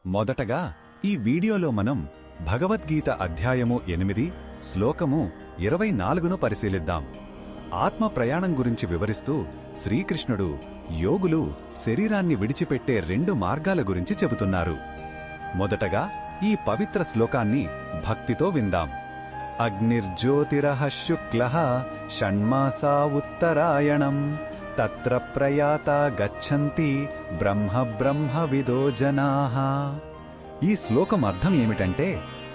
మొదటగా ఈ వీడియోలో మనం భగవద్గీత అధ్యాయము 8 శ్లోకము 24ను పరిశీలిద్దాం. ఆత్మ ప్రయాణం గురించి వివరిస్తూ శ్రీకృష్ణుడు యోగులు శరీరాన్ని విడిచిపెట్టే 2 మార్గాల గురించి చెబుతున్నారు. మొదటగా ఈ పవిత్ర శ్లోకాన్ని భక్తితో విందాం. అగ్నిర్జ్యోతిరః శుక్లః షణ్మాసా ఉత్తరాయణం తత్ర ప్రయాతా గచ్చంతి బ్రహ్మవిదో జనాః. ఈ శ్లోకం అర్థం ఏమిటంటే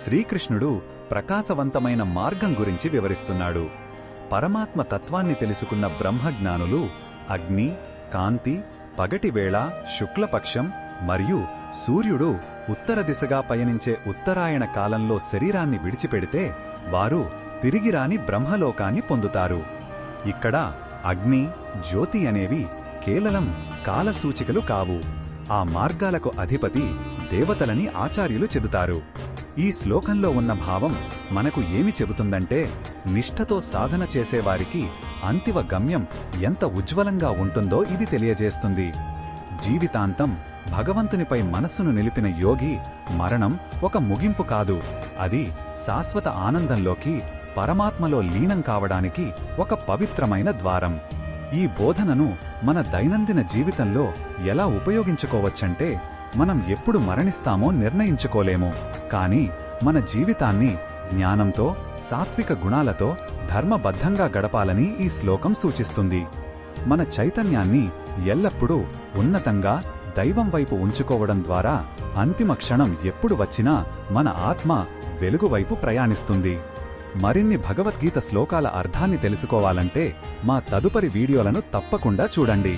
శ్రీకృష్ణుడు ప్రకాశవంతమైన మార్గం గురించి వివరిస్తున్నాడు. పరమాత్మ తత్వాన్ని తెలుసుకున్న బ్రహ్మజ్ఞానులు అగ్ని, కాంతి, పగటివేళ, శుక్లపక్షం మరియు సూర్యుడు ఉత్తర దిశగా పయనించే ఉత్తరాయణ కాలంలో శరీరాన్ని విడిచిపెడితే వారు తిరిగిరాని బ్రహ్మలోకాన్ని పొందుతారు. ఇక్కడ అగ్ని, జ్యోతి అనేవి కేవలం కాలసూచికలు కావు. ఆ మార్గాలకు అధిపతి దేవతలని ఆచార్యులు చెబుతారు. ఈ శ్లోకంలో ఉన్న భావం మనకు ఏమి చెబుతుందంటే నిష్ఠతో సాధన చేసేవారికి అంతిమ గమ్యం ఎంత ఉజ్వలంగా ఉంటుందో ఇది తెలియజేస్తుంది. జీవితాంతం భగవంతునిపై మనస్సును నిలిపిన యోగి మరణం ఒక ముగింపు కాదు, అది శాశ్వత ఆనందంలోకి, పరమాత్మలో లీనం కావడానికి ఒక పవిత్రమైన ద్వారం. ఈ బోధనను మన దైనందిన జీవితంలో ఎలా ఉపయోగించుకోవచ్చంటే మనం ఎప్పుడు మరణిస్తామో నిర్ణయించుకోలేము, కానీ మన జీవితాన్ని జ్ఞానంతో, సాత్విక గుణాలతో ధర్మబద్ధంగా గడపాలని ఈ శ్లోకం సూచిస్తుంది. మన చైతన్యాన్ని ఎల్లప్పుడూ ఉన్నతంగా దైవం వైపు ఉంచుకోవడం ద్వారా అంతిమ క్షణం ఎప్పుడు వచ్చినా మన ఆత్మ వెలుగువైపు ప్రయాణిస్తుంది. మరిన్ని భగవద్గీత శ్లోకాల అర్థాన్ని తెలుసుకోవాలంటే మా తదుపరి వీడియోలను తప్పకుండా చూడండి.